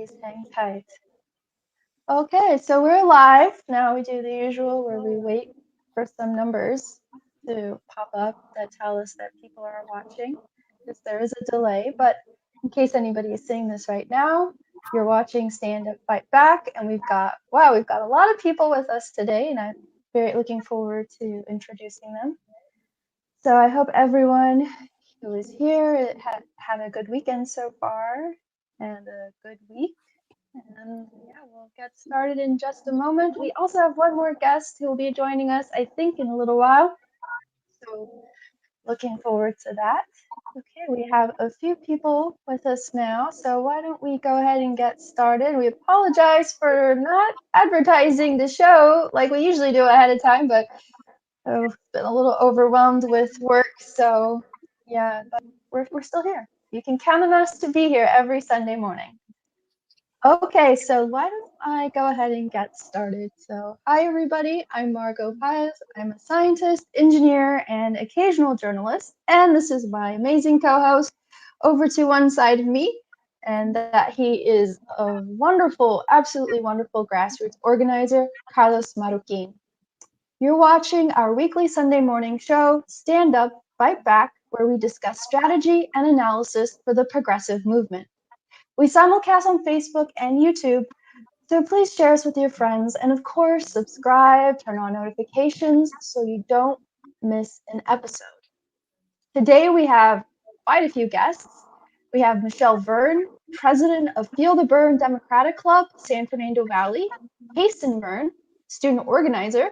Please hang tight. Okay, so we're live. Now we do the usual where we wait for some numbers to pop up that tell us that people are watching, because there is a delay. But in case anybody is seeing this right now, you're watching Stand Up Fight Back, and we've got a lot of people with us today, and I'm very looking forward to introducing them. So I hope everyone who is here had a good weekend so far and a good week. And yeah, we'll get started in just a moment. We also have one more guest who will be joining us, I think, in a little while. So looking forward to that. Okay, we have a few people with us now. So why don't we go ahead and get started? We apologize for not advertising the show like we usually do ahead of time, but I've been a little overwhelmed with work. So yeah, but we're still here. You can count on us to be here every Sunday morning. Okay, so why don't I go ahead and get started? So, hi everybody, I'm Margot Paez. I'm a scientist, engineer, and occasional journalist, and this is my amazing co-host over to one side of me, and that he is a wonderful, absolutely wonderful grassroots organizer, Carlos Marroquin. You're watching our weekly Sunday morning show, Stand Up, Fight Back, where we discuss strategy and analysis for the progressive movement. We simulcast on Facebook and YouTube, so please share us with your friends. And of course, subscribe, turn on notifications so you don't miss an episode. Today we have quite a few guests. We have Michelle Verne, president of Feel the Bern Democratic Club, San Fernando Valley, Kaison Verne, student organizer,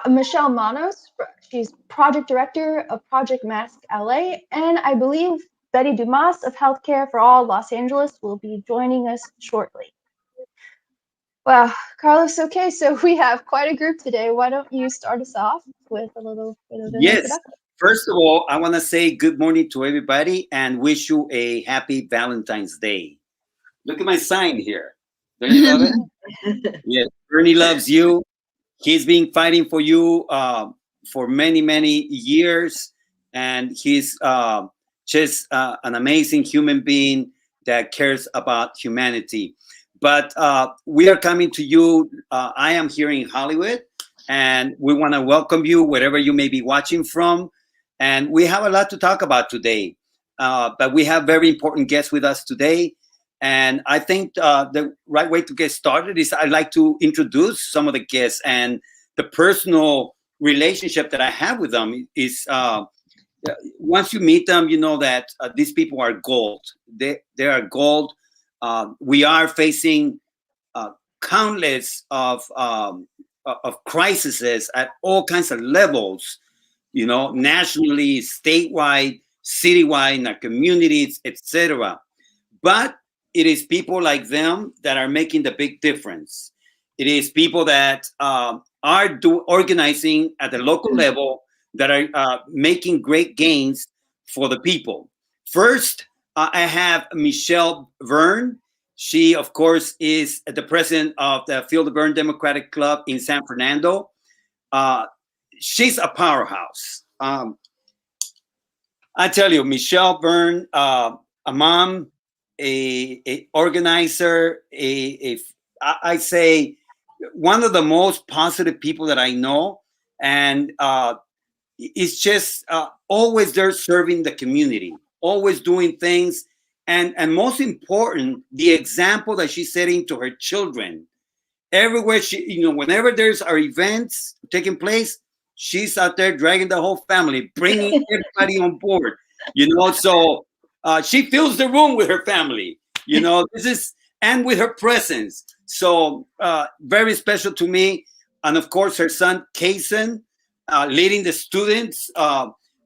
Michelle Manos, she's project director of Project Mask LA, and I believe Betty Dumas of Healthcare for All Los Angeles will be joining us shortly. Well, Carlos, okay, so we have quite a group today. Why don't you start us off with a little bit of an introduction? First of all, I want to say good morning to everybody and wish you a happy Valentine's Day. Look at my sign here. Don't you love it? Yes, Bernie loves you. He's been fighting for you for many, many years, and he's just an amazing human being that cares about humanity. But we are coming to you. I am here in Hollywood, and we want to welcome you wherever you may be watching from. And we have a lot to talk about today, but we have very important guests with us today. And I think the right way to get started is I'd like to introduce some of the guests, and the personal relationship that I have with them is once you meet them, you know that these people are gold. They are gold. We are facing countless of crises at all kinds of levels, you know, nationally, statewide, citywide, in our communities, etc. But it is people like them that are making the big difference. It is people that are organizing at the local level that are making great gains for the people. First, I have Michelle Verne. She, of course, is the president of the Feel the Bern Democratic Club in San Fernando. She's a powerhouse. I tell you, Michelle Verne, a mom, a organizer, I say one of the most positive people that I know, and it's just always there serving the community, always doing things, and most important, the example that she's setting to her children. Everywhere she, you know, whenever there's our events taking place, she's out there dragging the whole family, bringing everybody on board. You know, so. She fills the room with her family, you know, and with her presence. So very special to me. And of course, her son, Kaison, leading the students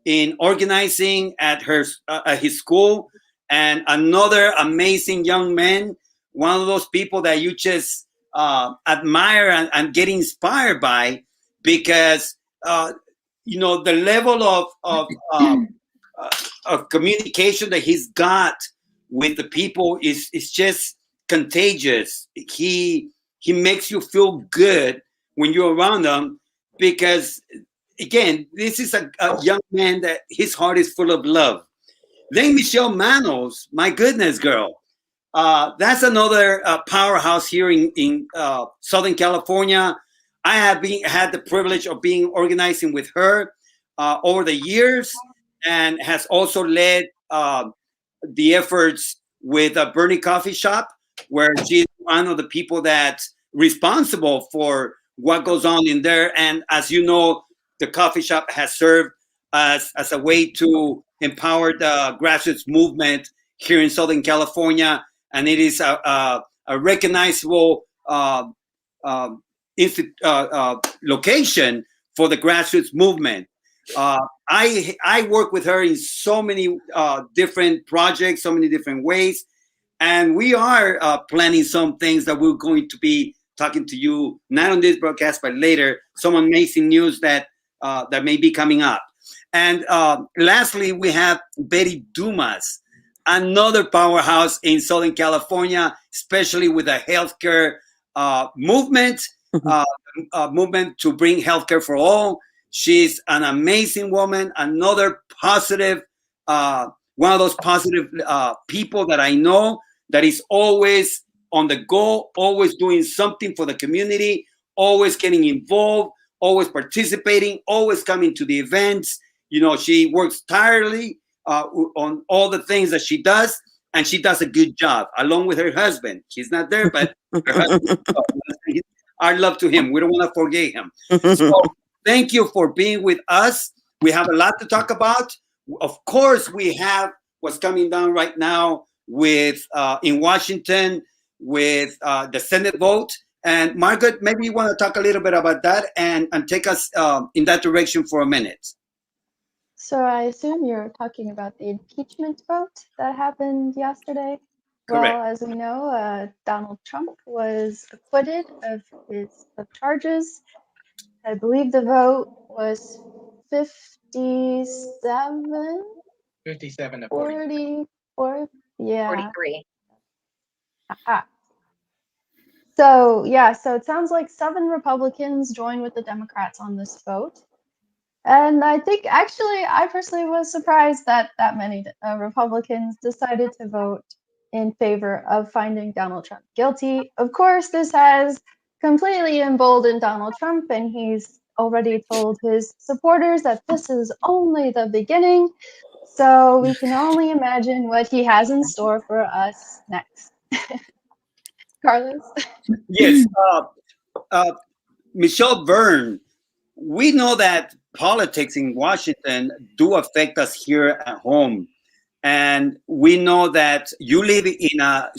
in organizing at his school. And another amazing young man, one of those people that you just admire and get inspired by, because, you know, the level of communication that he's got with the people is just contagious. He makes you feel good when you're around them, because again, this is a young man that his heart is full of love. Then Michelle Manos, my goodness, girl, That's another powerhouse here in Southern California. I have had the privilege of being organizing with her over the years, and has also led the efforts with a Bernie Coffee Shop, where she's one of the people that's responsible for what goes on in there. And as you know, the coffee shop has served as a way to empower the grassroots movement here in Southern California, and it is a recognizable uh, location for the grassroots movement. I work with her in so many different projects, so many different ways, and we are planning some things that we're going to be talking to you not on this broadcast but later. Some amazing news that that may be coming up. And lastly, we have Betty Dumas, another powerhouse in Southern California, especially with the healthcare movement, movement to bring healthcare for all. She's an amazing woman, another positive, one of those positive people that I know that is always on the go, always doing something for the community, always getting involved, always participating, always coming to the events. You know, she works tirelessly on all the things that she does, and she does a good job along with her husband. He's not there, but her husband, our love to him. We don't want to forget him. So thank you for being with us. We have a lot to talk about. Of course, we have what's coming down right now with in Washington with the Senate vote. And Margaret, maybe you want to talk a little bit about that and take us in that direction for a minute. So I assume you're talking about the impeachment vote that happened yesterday. Correct. Well, as we know, Donald Trump was acquitted of charges. I believe the vote was 57, 57 to 44. Yeah. 43. Ah. So yeah, so it sounds like 7 Republicans joined with the Democrats on this vote. And I think actually, I personally was surprised that that many Republicans decided to vote in favor of finding Donald Trump guilty. Of course, this has completely emboldened Donald Trump, and he's already told his supporters that this is only the beginning. So we can only imagine what he has in store for us next. Carlos? Yes. Michelle Verne, we know that politics in Washington do affect us here at home. And we know that you live in a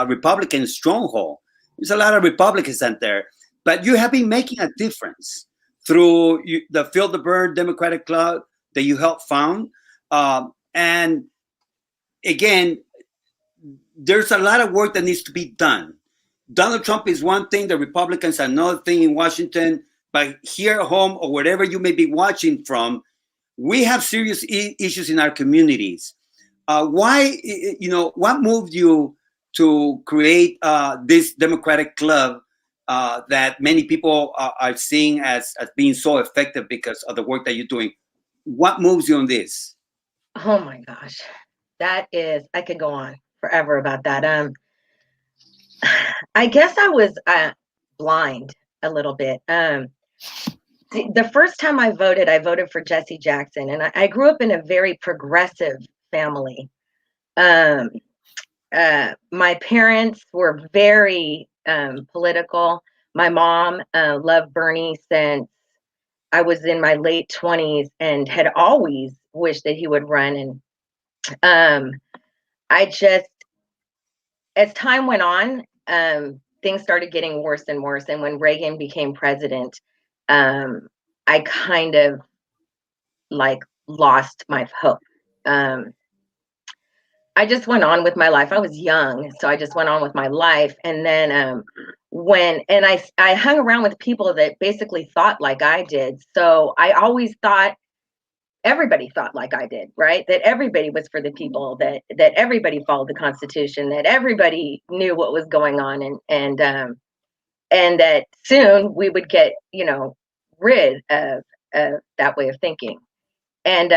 Republican stronghold. There's a lot of Republicans out there, but you have been making a difference through the Field the Bern Democratic Club that you helped found. And again, there's a lot of work that needs to be done. Donald Trump is one thing, the Republicans are another thing in Washington, but here at home or wherever you may be watching from, we have serious issues in our communities. Why, what moved you to create this Democratic Club that many people are seeing as being so effective because of the work that you're doing? What moves you on this? Oh my gosh. I could go on forever about that. I guess I was blind a little bit. The first time I voted for Jesse Jackson, and I grew up in a very progressive family. My parents were very political. My mom loved Bernie since I was in my late 20s and had always wished that he would run. And I just, as time went on, things started getting worse and worse. And when Reagan became president, I kind of lost my hope. I just went on with my life. I was young, so I just went on with my life. And then I hung around with people that basically thought like I did. So I always thought everybody thought like I did, right? That everybody was for the people, that everybody followed the Constitution, that everybody knew what was going on, and that soon we would get, rid of that way of thinking. And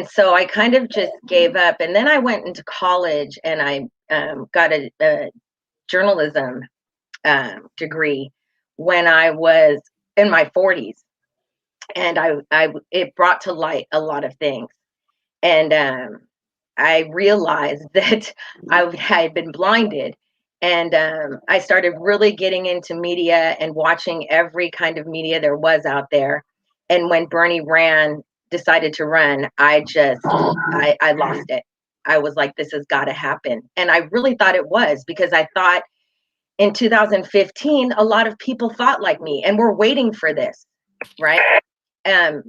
so I kind of just gave up. And then I went into college and I got a journalism degree when I was in my 40s, and it brought to light a lot of things, and I realized that I had been blinded, and I started really getting into media and watching every kind of media there was out there. And when Bernie decided to run, I lost it. I was like, this has got to happen. And I really thought it was, because I thought in 2015, a lot of people thought like me and were waiting for this, right? Um,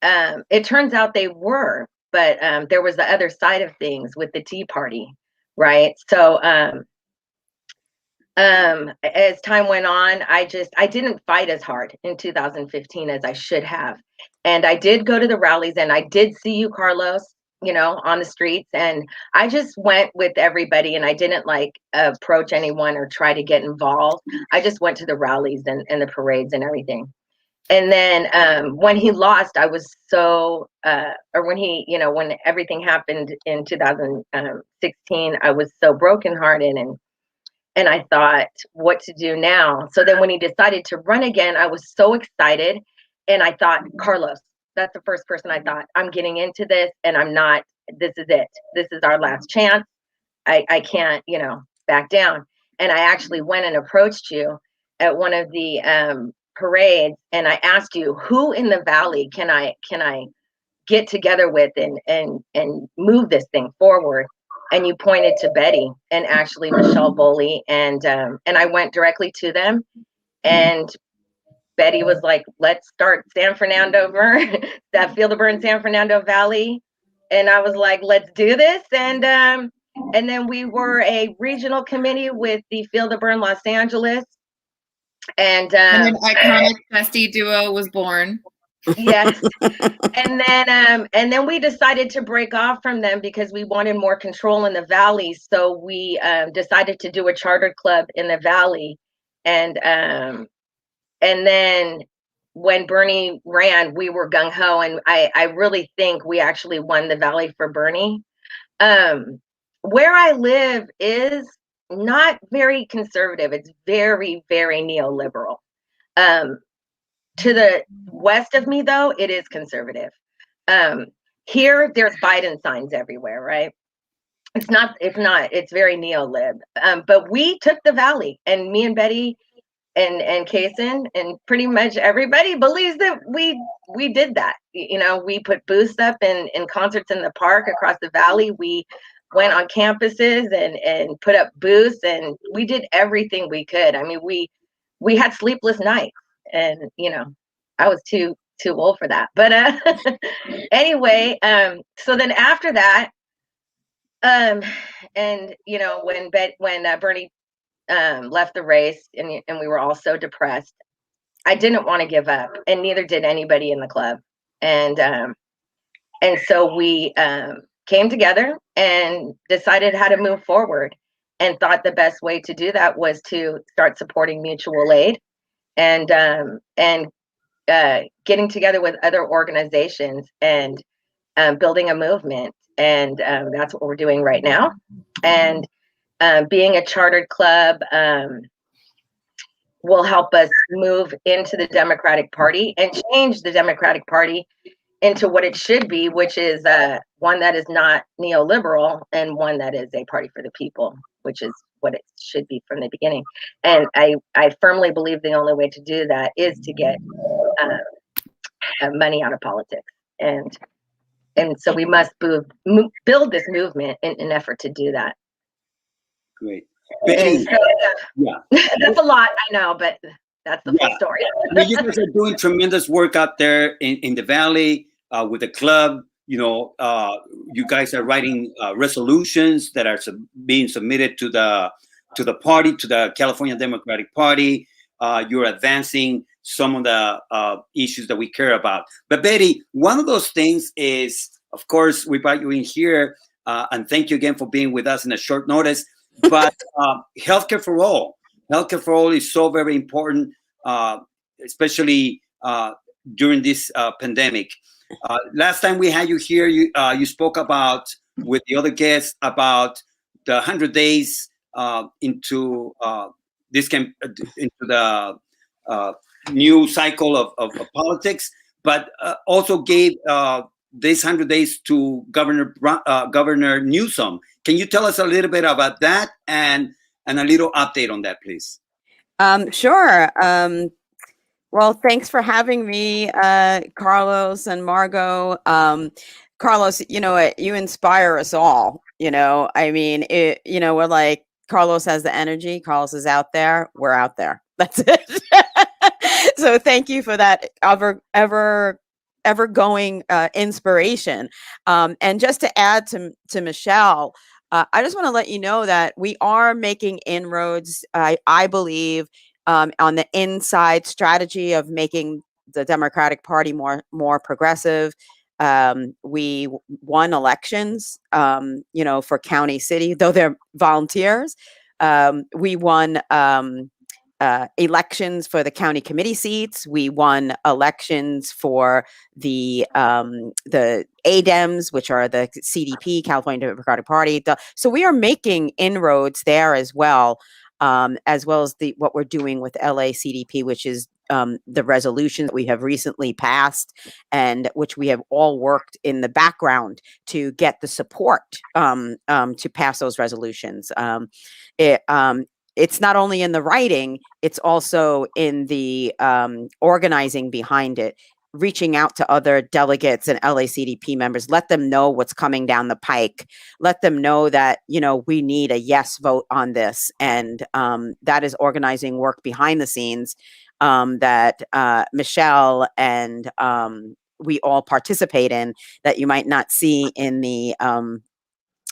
it turns out they were, but there was the other side of things with the Tea Party, right? So as time went on, I didn't fight as hard in 2015 as I should have. And I did go to the rallies, and I did see you, Carlos, on the streets. And I just went with everybody, and I didn't like approach anyone or try to get involved. I just went to the rallies and the parades and everything. And then when he lost, I was so, or when everything happened in 2016, I was so brokenhearted, and I thought, what to do now? So then when he decided to run again, I was so excited. And I thought, Carlos, that's the first person I thought, I'm getting into this, and I'm not, this is it. This is our last chance. I can't, back down. And I actually went and approached you at one of the parades, and I asked you, who in the Valley can I get together with and move this thing forward? And you pointed to Betty and actually Michelle Valley, and I went directly to them, and Betty was like, let's start San Fernando that Feel the Bern San Fernando Valley. And I was like, let's do this. And then we were a regional committee with the Feel the Bern Los Angeles. And an iconic bestie duo was born. Yes. And then we decided to break off from them because we wanted more control in the Valley. So we decided to do a chartered club in the Valley. And then when Bernie ran, we were gung-ho, and I really think we actually won the Valley for Bernie. Where I live is not very conservative. It's very, very neoliberal. To the west of me, though, it is conservative. Here, there's Biden signs everywhere, right? It's not, it's very neo-lib. But we took the Valley, and me and Betty and Kaison and pretty much everybody believes that we did that. We put booths up in concerts in the park across the Valley. We went on campuses and put up booths, and we did everything we could. I mean, we had sleepless nights, and I was too old for that. But anyway, so then after that, and when Bernie left the race, and we were all so depressed, I didn't want to give up, and neither did anybody in the club. And so we came together and decided how to move forward, and thought the best way to do that was to start supporting mutual aid and getting together with other organizations and building a movement. And that's what we're doing right now. And being a chartered club will help us move into the Democratic Party and change the Democratic Party into what it should be, which is one that is not neoliberal and one that is a party for the people, which is what it should be from the beginning. And I firmly believe the only way to do that is to get money out of politics. And so we must build this movement in an effort to do that. Great. Betty, so, yeah. That's a lot, I know, but that's the full story. You guys are doing tremendous work out there in the Valley with the club. You guys are writing resolutions that are being submitted to the party, to the California Democratic Party. You're advancing some of the issues that we care about. But Betty, one of those things is, of course, we brought you in here, and thank you again for being with us in a short notice. But healthcare for all. Healthcare for all is so very important, especially during this pandemic. Last time we had you here, you spoke about, with the other guests, about the 100 days into this can into the new cycle of politics, but also gave this 100 days to Governor Newsom. Can you tell us a little bit about that and a little update on that, please? Sure. Well, thanks for having me, Carlos and Margot. Carlos, you know what? You inspire us all. I mean, we're like, Carlos has the energy. Carlos is out there. We're out there. That's it. So thank you for that ever going inspiration. And just to add to Michelle, I just want to let you know that we are making inroads, I believe, on the inside strategy of making the Democratic Party more progressive. We won elections, for county, city, though they're volunteers. We won elections for the county committee seats. We won elections for the ADEMs, which are the CDP, California Democratic Party. So we are making inroads there as well as what we're doing with LA.it, which is the resolution that we have recently passed and which we have all worked in the background to get the support to pass those resolutions. It's not only in the writing, it's also in the organizing behind it, reaching out to other delegates and LACDP members, let them know what's coming down the pike, let them know that, we need a yes vote on this. And that is organizing work behind the scenes that Michelle and we all participate in, that you might not see in the,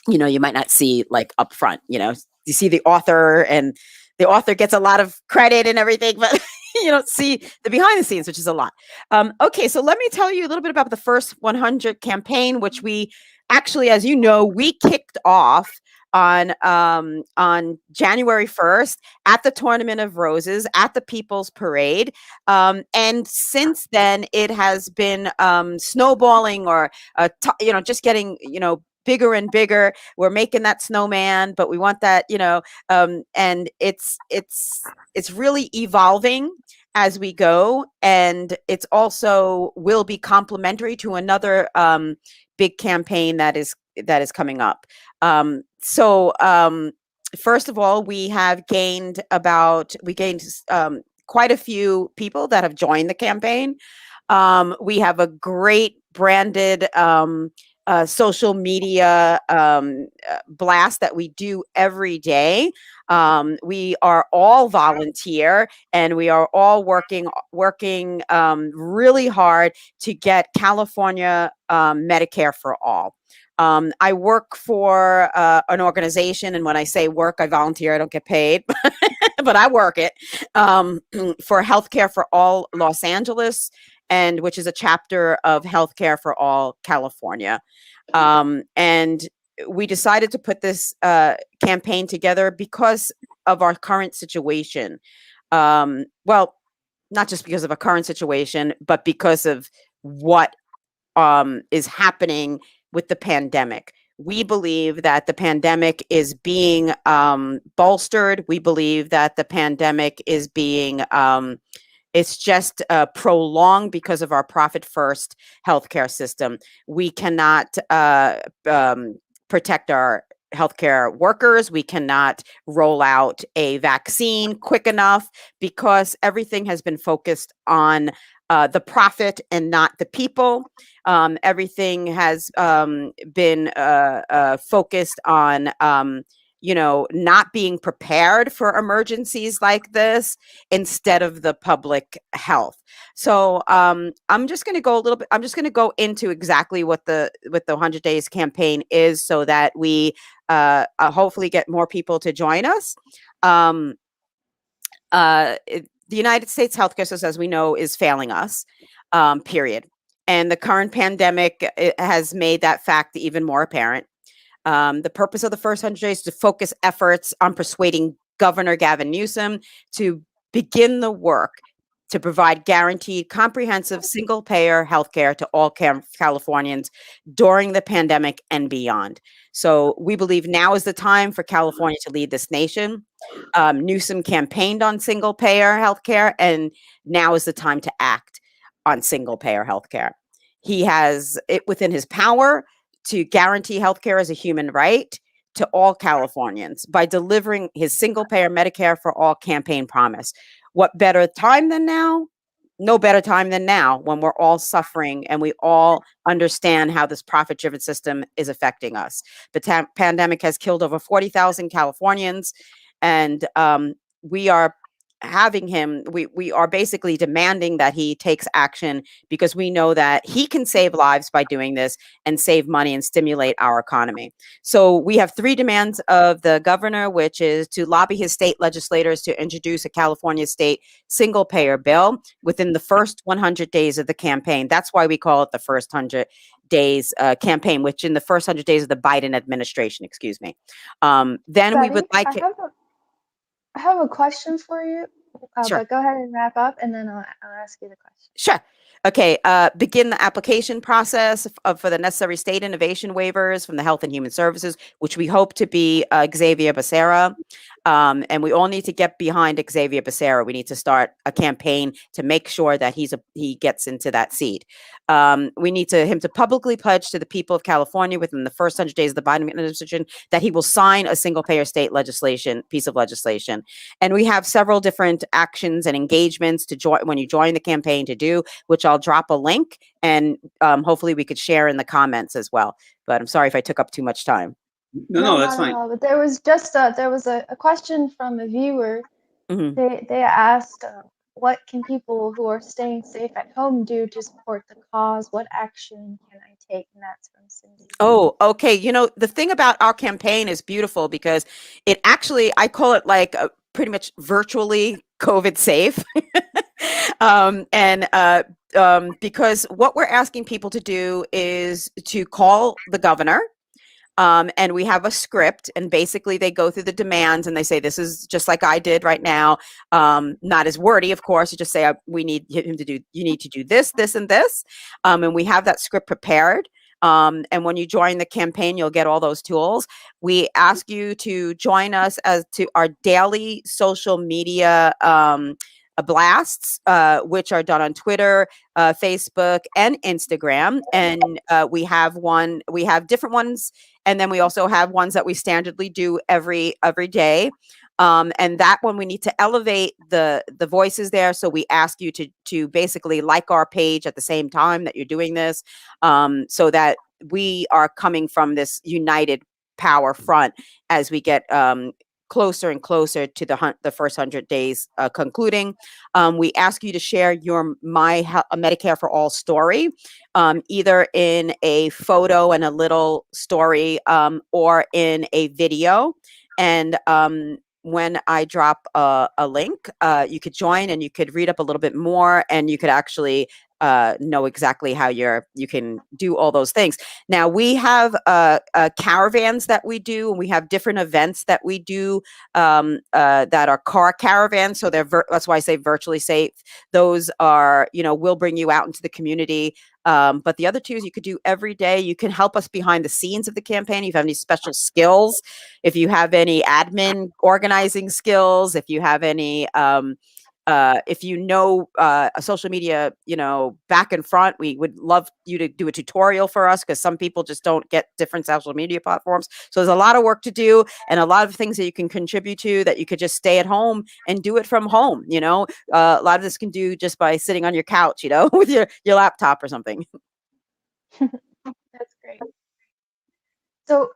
you might not see like up front. You see the author, and the author gets a lot of credit and everything, but you don't see the behind the scenes, which is a lot. Okay, so let me tell you a little bit about the First 100 campaign, which we actually, as you know, we kicked off on January 1st at the Tournament of Roses at the People's Parade. And since then, it has been snowballing or, just getting, bigger and bigger. We're making that snowman, but we want that, and it's really evolving as we go. And it's also will be complementary to another big campaign that is coming up. So first of all, we gained quite a few people that have joined the campaign. We have a great branded social media blast that we do every day. We are all volunteer, and we are all working really hard to get California Medicare for all. I work for an organization, and when I say work, I volunteer. I don't get paid, but I work it for Healthcare for All Los Angeles, and which is a chapter of Healthcare for All California. And we decided to put this campaign together because of our current situation. Well, not just because of a current situation, but because of what is happening with the pandemic. We believe that the pandemic is being bolstered. We believe that the pandemic is being it's just prolonged because of our profit-first healthcare system. We cannot protect our healthcare workers. We cannot roll out a vaccine quick enough because everything has been focused on the profit and not the people. Everything has been focused on not being prepared for emergencies like this instead of the public health. So I'm just going to go I'm just going to go into exactly what the 100 Days campaign is, so that we hopefully get more people to join us. The United States healthcare system, as we know, is failing us, period. And the current pandemic has made that fact even more apparent. The purpose of the First 100 Days is to focus efforts on persuading Governor Gavin Newsom to begin the work to provide guaranteed, comprehensive, single-payer healthcare to all Californians during the pandemic and beyond. So we believe now is the time for California to lead this nation. Newsom campaigned on single-payer healthcare, and now is the time to act on single-payer healthcare. He has it within his power to guarantee healthcare as a human right to all Californians by delivering his single-payer Medicare for all campaign promise. What better time than now? No better time than now, when we're all suffering and we all understand how this profit-driven system is affecting us. The pandemic has killed over 40,000 Californians, and we are having him, we are basically demanding that he takes action, because we know that he can save lives by doing this and save money and stimulate our economy. So we have 3 demands of the governor, which is to lobby his state legislators to introduce a California state single payer bill within the first 100 days of the campaign. That's why we call it the first 100 days campaign, which in the first 100 days of the Biden administration, excuse me. Then Betty, we would like I have a question for you, Sure. but go ahead and wrap up, and then I'll ask you the question. Sure. Okay. Begin the application process for the necessary state innovation waivers from the Health and Human Services, which we hope to be Xavier Becerra. And we all need to get behind Xavier Becerra. We need to start a campaign to make sure that he gets into that seat. We need him to publicly pledge to the people of California within the first 100 days of the Biden administration that he will sign a single payer state piece of legislation. And we have several different actions and engagements to join when you join the campaign to do, which I'll drop a link, and hopefully we could share in the comments as well. But I'm sorry if I took up too much time. No, that's not fine. at all. But there was just a question from a viewer. Mhm. They asked, what can people who are staying safe at home do to support the cause? What action can I take? And that's from Cindy. Oh, okay. You know, the thing about our campaign is beautiful because it actually, I call it like pretty much virtually COVID safe. Because what we're asking people to do is to call the governor. And we have a script, and basically they go through the demands and they say, this is just like I did right now. Not as wordy, of course. You just say, you need to do this, this, and this. And we have that script prepared. And when you join the campaign, you'll get all those tools. We ask you to join us as to our daily social media blasts, which are done on Twitter, Facebook, and Instagram. And we have different ones. And then we also have ones that we standardly do every day. And that one, we need to elevate the voices there. So we ask you to basically like our page at the same time that you're doing this, so that we are coming from this united power front as we get closer and closer to the first 100 days concluding. We ask you to share your Medicare for All story, either in a photo and a little story, or in a video. And when I drop a link, you could join and you could read up a little bit more, and you could actually know exactly how you can do all those things. Now we have caravans that we do, and we have different events that we do that are car caravans. So that's why I say virtually safe. Those are, we'll bring you out into the community. But the other two is you could do every day. You can help us behind the scenes of the campaign. If you have any special skills, if you have any admin organizing skills, if you have any if a social media, back and front, we would love you to do a tutorial for us, because some people just don't get different social media platforms. So there's a lot of work to do, and a lot of things that you can contribute to that you could just stay at home and do it from home. A lot of this can do just by sitting on your couch, with your laptop or something. That's great. So,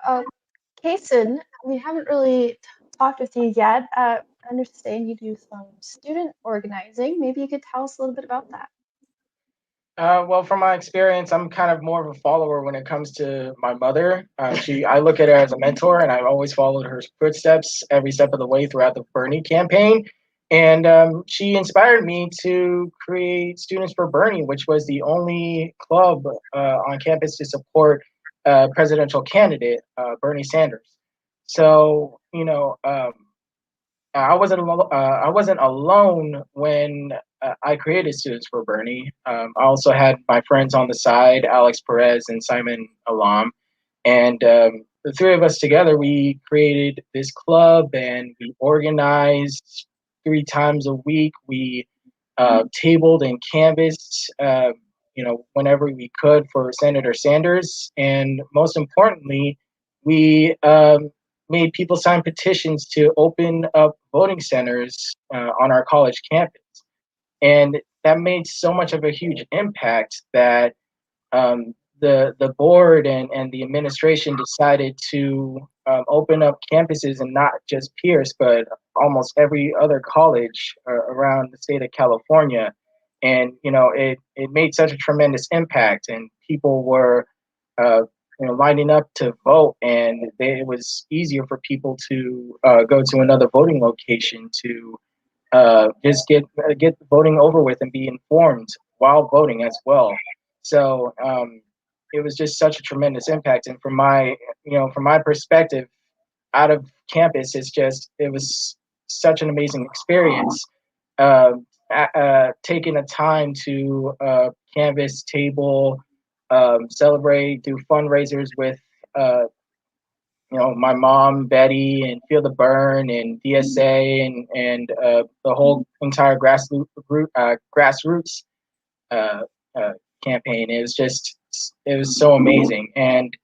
Kaison, we haven't really talked with you yet. I understand you do some student organizing. Maybe you could tell us a little bit about that. Well, from my experience, I'm kind of more of a follower when it comes to my mother. I look at her as a mentor, and I've always followed her footsteps every step of the way throughout the Bernie campaign. And she inspired me to create Students for Bernie, which was the only club on campus to support presidential candidate Bernie Sanders. So, I wasn't alone when I created Students for Bernie. I also had my friends on the side, Alex Perez and Simon Alam, and the three of us together, we created this club, and we organized 3 times a week. We tabled and canvassed, whenever we could for Senator Sanders, and most importantly, we made people sign petitions to open up voting centers on our college campus, and that made so much of a huge impact that the board and the administration decided to open up campuses and not just Pierce, but almost every other college around the state of California. And it made such a tremendous impact, and people were lining up to vote, and it was easier for people to go to another voting location to just get voting over with and be informed while voting as well. So it was just such a tremendous impact. And from my perspective, out of campus, it was such an amazing experience. Taking a time to canvas, table, celebrate, do fundraisers with my mom, Betty, and Feel the Burn, and DSA, and the whole entire grassroots uh, campaign. It was so amazing. And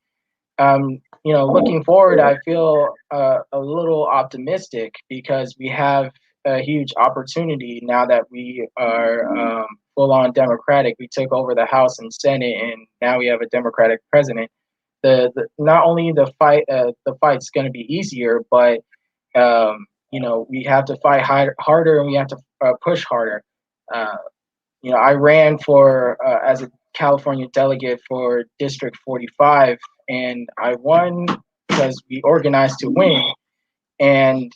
looking forward, I feel a little optimistic because we have a huge opportunity now that we are full on Democratic. We took over the House and Senate, and now we have a Democratic president. Not only the fight's going to be easier, but we have to fight harder, and we have to push harder. I ran for as a California delegate for District 45, and I won because we organized to win. And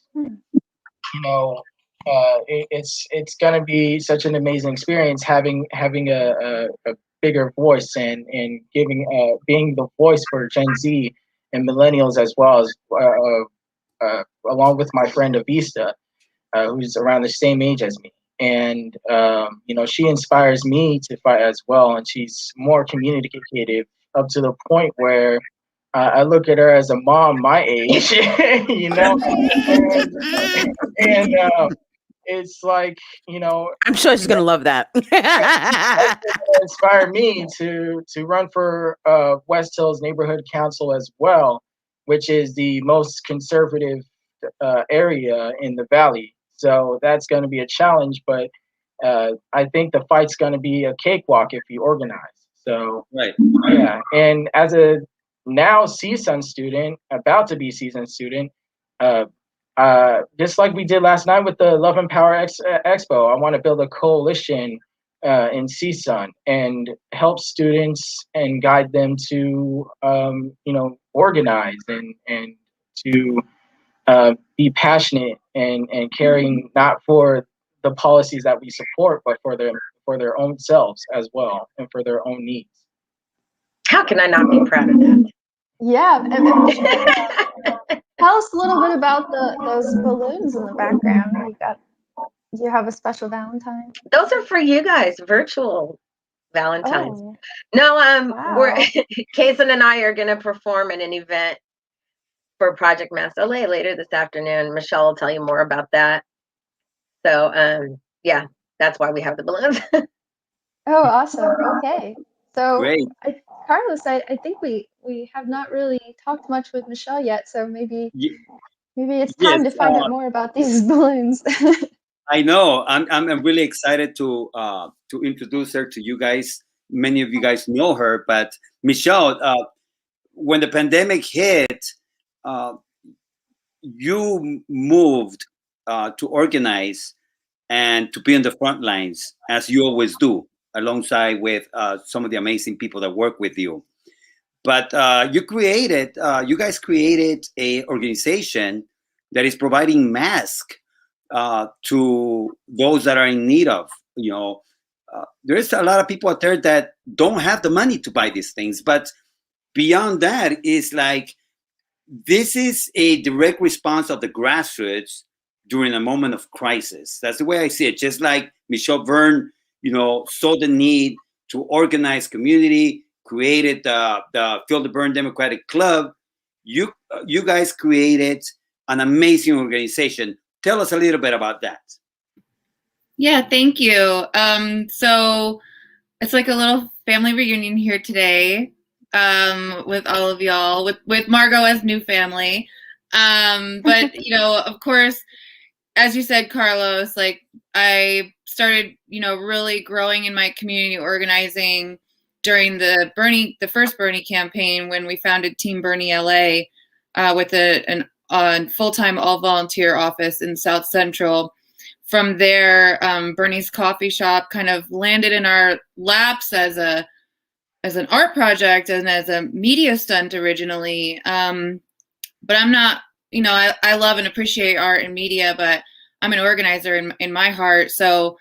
it's going to be such an amazing experience having a bigger voice and giving being the voice for Gen Z and millennials, as well as along with my friend Avista, who's around the same age as me. And she inspires me to fight as well, and she's more communicative up to the point where I look at her as a mom my age, and it's like, I'm sure she's gonna love that. inspire me to run for West Hills Neighborhood Council as well, which is the most conservative area in the Valley. So that's going to be a challenge, but I think the fight's going to be a cakewalk if you organize. So Right. yeah, and as a now CSUN student, about to be CSUN student, just like we did last night with the Love and Power Expo, I want to build a coalition in CSUN and help students and guide them to, organize and to be passionate and caring not for the policies that we support, but for their own selves as well, and for their own needs. How can I not be proud of that? Yeah, and Michelle, tell us a little bit about those balloons in the background. Do you have a special Valentine? Those are for you guys, virtual Valentines. Oh, No, we're wow. Kaison and I are going to perform in an event for Project Mass LA later this afternoon. Michelle will tell you more about that. So, yeah, that's why we have the balloons. Oh, awesome. Okay. So, Great. Carlos, I think we have not really talked much with Michelle yet, so maybe it's time Yes, to find out more about these balloons. I know. I'm really excited to introduce her to you guys. Many of you guys know her, but Michelle, when the pandemic hit, you moved to organize and to be on the front lines, as you always do, alongside with some of the amazing people that work with you. But you guys created a organization that is providing masks to those that are in need of. There's a lot of people out there that don't have the money to buy these things. But beyond that, is like, this is a direct response of the grassroots during a moment of crisis. That's the way I see it. Just like Michelle Verne, saw the need to organize community, created the Feel the Bern Democratic Club. You guys created an amazing organization. Tell us a little bit about that. Yeah, thank you. So it's like a little family reunion here today, with all of y'all, with Margot as new family. But of course, as you said, Carlos, like I started, really growing in my community organizing during the first Bernie campaign when we founded Team Bernie LA, with a full-time all-volunteer office in South Central. From there, Bernie's Coffee Shop kind of landed in our laps as an art project and as a media stunt originally. But I'm not, I love and appreciate art and media, but I'm an organizer in my heart. So,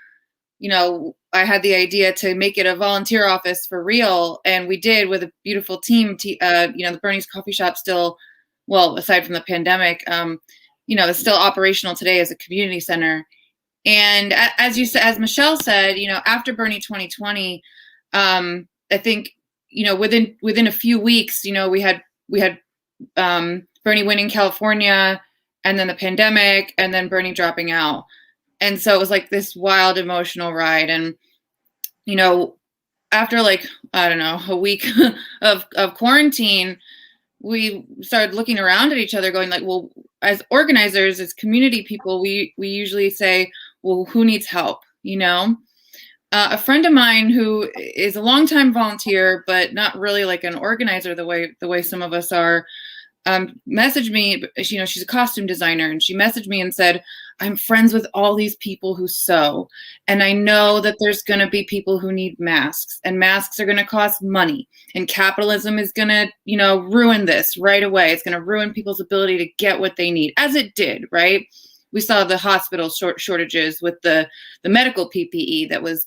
I had the idea to make it a volunteer office for real. And we did with a beautiful team. The Bernie's Coffee Shop still, well, aside from the pandemic, is still operational today as a community center. And as Michelle said, after Bernie 2020, I think, within a few weeks, we had Bernie winning California, and then the pandemic, and then Bernie dropping out. And so it was like this wild emotional ride. And, after a week of quarantine, we started looking around at each other going like, well, as organizers, as community people, we usually say, well, who needs help? A friend of mine who is a longtime volunteer, but not really like an organizer the way some of us are, messaged me. She's a costume designer, and she messaged me and said, I'm friends with all these people who sew, and I know that there's going to be people who need masks, and masks are going to cost money, and capitalism is going to, ruin this right away. It's going to ruin people's ability to get what they need, as it did, right? We saw the hospital shortages with the medical PPE that was,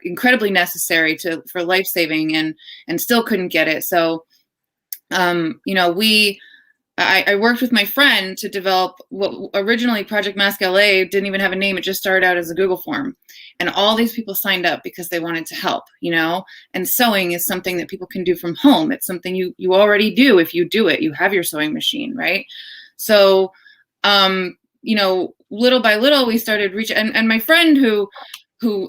incredibly necessary for life-saving, and still couldn't get it. So, I worked with my friend to develop what originally Project Mask LA didn't even have a name. It just started out as a Google form, and all these people signed up because they wanted to help, and sewing is something that people can do from home. It's something you already do. If you do it, you have your sewing machine, right? So, little by little, we started reaching, and my friend who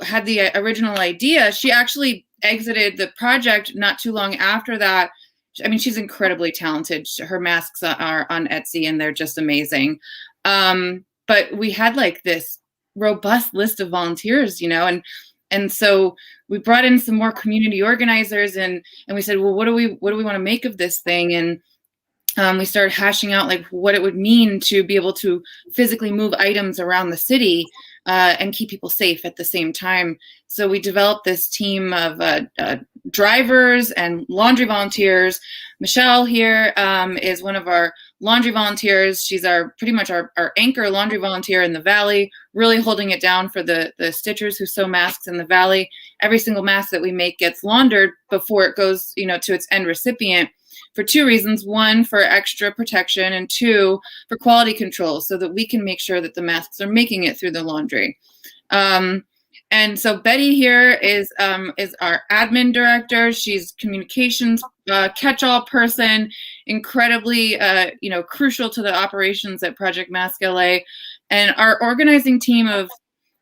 had the original idea, she actually exited the project not too long after that. I mean, she's incredibly talented. Her masks are on Etsy, and they're just amazing. But we had like this robust list of volunteers, and so we brought in some more community organizers, and we said, well, what do we want to make of this thing? And we started hashing out like what it would mean to be able to physically move items around the city, and keep people safe at the same time. So we developed this team of drivers and laundry volunteers. Michelle here is one of our laundry volunteers. She's pretty much our anchor laundry volunteer in the Valley, really holding it down for the stitchers who sew masks in the Valley. Every single mask that we make gets laundered before it goes, to its end recipient, for two reasons. One, for extra protection, and two, for quality control, so that we can make sure that the masks are making it through the laundry. And so Betty here is our admin director. She's communications catch-all person, incredibly crucial to the operations at Project Mask LA. And our organizing team of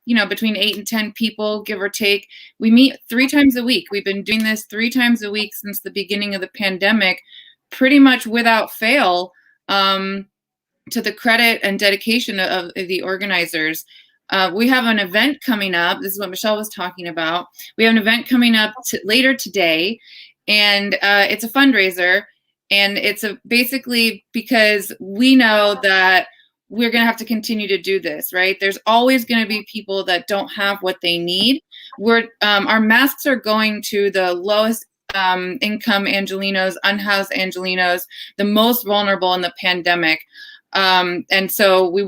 between 8 and 10 people, give or take. We meet 3 times a week. We've been doing this 3 times a week since the beginning of the pandemic, pretty much without fail, to the credit and dedication of the organizers. We have an event coming up. This is what Michelle was talking about. We have an event coming up later today, and it's a fundraiser. And it's basically because we know that we're going to have to continue to do this, right? There's always going to be people that don't have what they need. Our masks are going to the lowest income Angelenos, unhoused Angelenos, the most vulnerable in the pandemic. And so we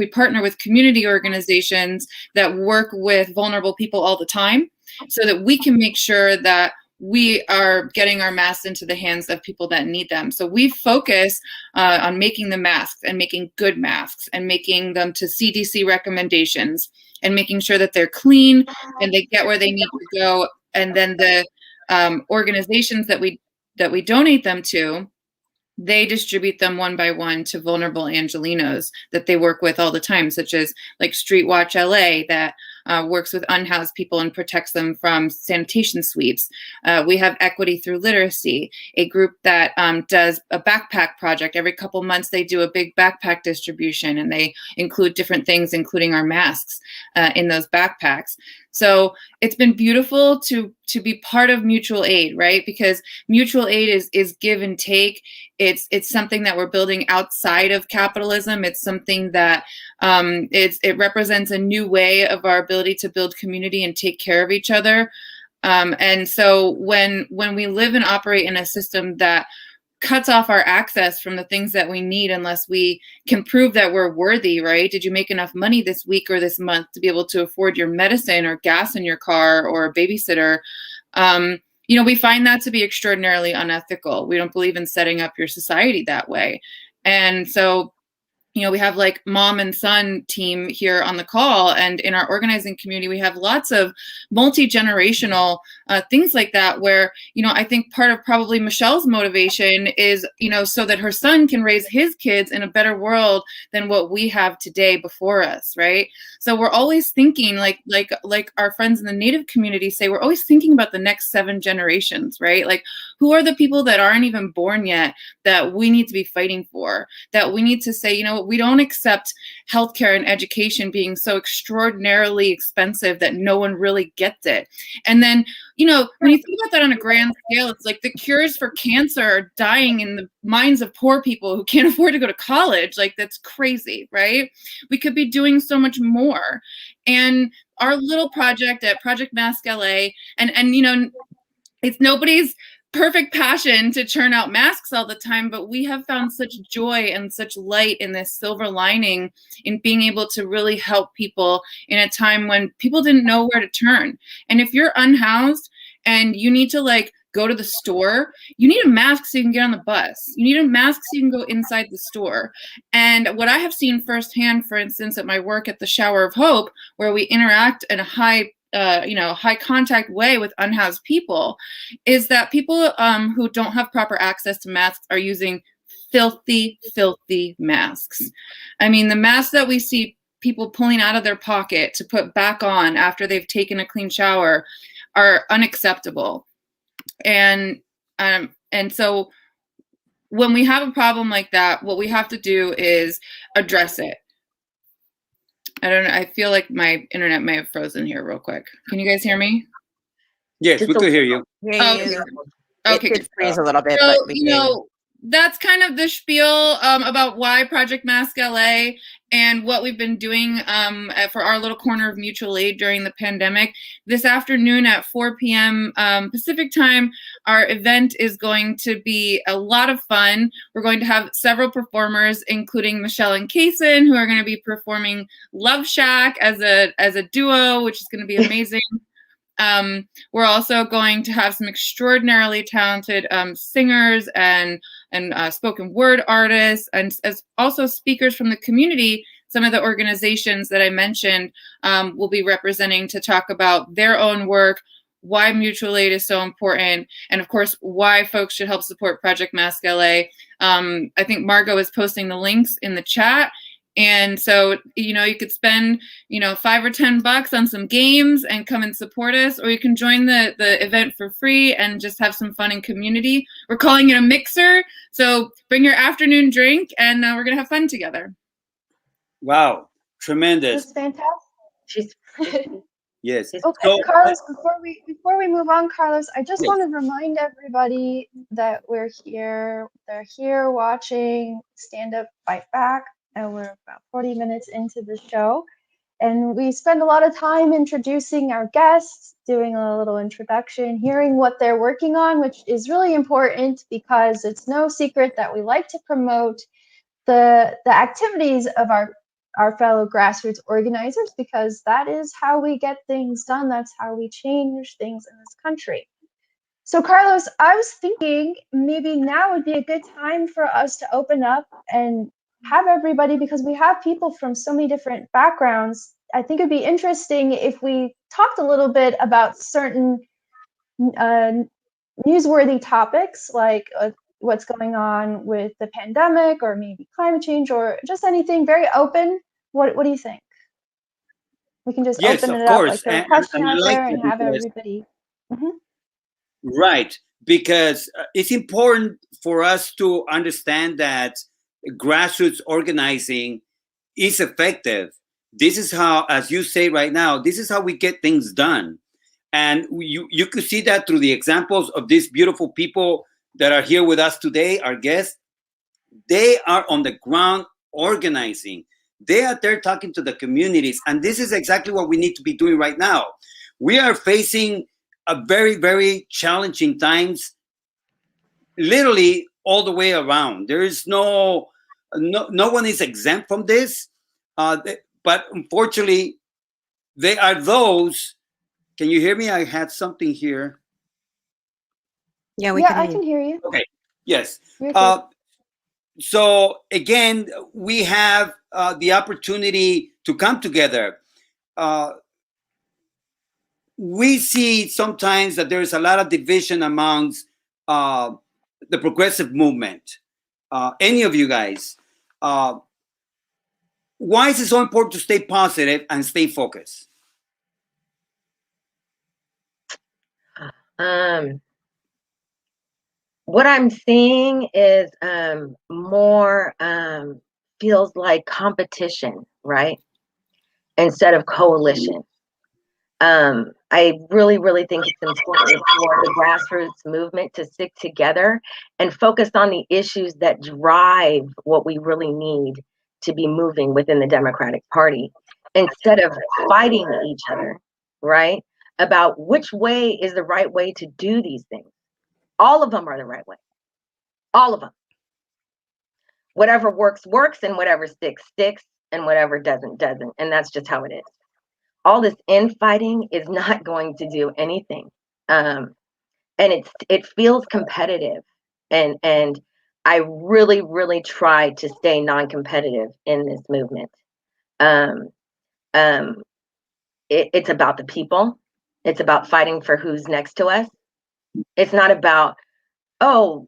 partner with community organizations that work with vulnerable people all the time, so that we can make sure that we are getting our masks into the hands of people that need them. So we focus on making the masks and making good masks and making them to CDC recommendations and making sure that they're clean and they get where they need to go. And then the organizations that we donate them to, they distribute them one by one to vulnerable Angelenos that they work with all the time, such as like Street Watch LA that works with unhoused people and protects them from sanitation sweeps. We have Equity Through Literacy, a group that does a backpack project. Every couple months they do a big backpack distribution, and they include different things, including our masks in those backpacks. So it's been beautiful to be part of mutual aid, right? Because mutual aid is give and take. It's something that we're building outside of capitalism. It's something that it represents a new way of our ability to build community and take care of each other. And so when we live and operate in a system that cuts off our access from the things that we need unless we can prove that we're worthy, right? Did you make enough money this week or this month to be able to afford your medicine or gas in your car or a babysitter? We find that to be extraordinarily unethical. We don't believe in setting up your society that way. And so we have like mom and son team here on the call, and in our organizing community, we have lots of multi-generational things like that where, I think part of probably Michelle's motivation is, so that her son can raise his kids in a better world than what we have today before us, right? So we're always thinking like our friends in the Native community say, we're always thinking about the next 7 generations, right? Like, who are the people that aren't even born yet that we need to be fighting for, that we need to say, we don't accept healthcare and education being so extraordinarily expensive that no one really gets it. And then, when you think about that on a grand scale, it's like the cures for cancer are dying in the minds of poor people who can't afford to go to college. Like, that's crazy, right? We could be doing so much more. And our little project at Project Mask LA, and it's nobody's perfect passion to churn out masks all the time, but we have found such joy and such light in this silver lining in being able to really help people in a time when people didn't know where to turn. And if you're unhoused and you need to go to the store, you need a mask so you can get on the bus. You need a mask so you can go inside the store. And what I have seen firsthand, for instance, at my work at the Shower of Hope, where we interact in a high contact way with unhoused people, is that people who don't have proper access to masks are using filthy masks. I mean, the masks that we see people pulling out of their pocket to put back on after they've taken a clean shower are unacceptable. And so when we have a problem like that, what we have to do is address it. I don't know. I feel like my internet may have frozen here real quick. Can you guys hear me? Yes, we could hear you. Okay. It did freeze a little bit, So, but we that's kind of the spiel about why Project Mask LA and what we've been doing for our little corner of mutual aid during the pandemic. This afternoon at 4 p.m. Pacific time, our event is going to be a lot of fun. We're going to have several performers, including Michelle and Kaison, who are going to be performing Love Shack as a duo, which is going to be amazing. We're also going to have some extraordinarily talented singers and spoken word artists, and as also speakers from the community. Some of the organizations that I mentioned will be representing to talk about their own work, why mutual aid is so important, and of course, why folks should help support Project Mask LA. I think Margot is posting the links in the chat. And so, you could spend, $5 or $10 on some games and come and support us, or you can join the event for free and just have some fun in community. We're calling it a mixer. So bring your afternoon drink and we're going to have fun together. Wow. Tremendous. That's fantastic. Yes. Okay, So, Carlos, before we move on, Carlos, I just Yes. want to remind everybody that we're here. They're here watching Stand Up, Fight Back, and we're about 40 minutes into the show. And we spend a lot of time introducing our guests, doing a little introduction, hearing what they're working on, which is really important because it's no secret that we like to promote the activities of our fellow grassroots organizers, because that is how we get things done. That's how we change things in this country. So Carlos, I was thinking maybe now would be a good time for us to open up and have everybody, because we have people from so many different backgrounds. I think it'd be interesting if we talked a little bit about certain uh, newsworthy topics, like what's going on with the pandemic, or maybe climate change, or just anything very open. What do you think? We can just Yes, open of it up, course. like throw a question And I out like there that and have because, everybody. Mhm. right, because it's important for us to understand that grassroots organizing is effective. This is how, as you say right now, this is how we get things done. And you could see that through the examples of these beautiful people that are here with us today, our guests. They are on the ground organizing. They are there talking to the communities. And this is exactly what we need to be doing right now. We are facing a very, very challenging times, literally all the way around. There is no one is exempt from this. But unfortunately, they are those. Can you hear me? I had something here. Yeah, we Yeah, can I hear you. can hear you. Okay. Yes. You're good. So again, we have the opportunity to come together. We see sometimes that there is a lot of division amongst the progressive movement. Any of you guys, uh, why is it so important to stay positive and stay focused? What I'm seeing is more feels like competition, right? Instead of coalition. I really, really think it's important for the grassroots movement to stick together and focus on the issues that drive what we really need to be moving within the Democratic Party instead of fighting each other, right? About which way is the right way to do these things. All of them are the right way. All of them. Whatever works, works, and whatever sticks, sticks, and whatever doesn't, doesn't. And that's just how it is. All this infighting is not going to do anything. And it feels competitive. And I really, really try to stay non-competitive in this movement. Um, um, it's about the people. It's about fighting for who's next to us. It's not about, oh,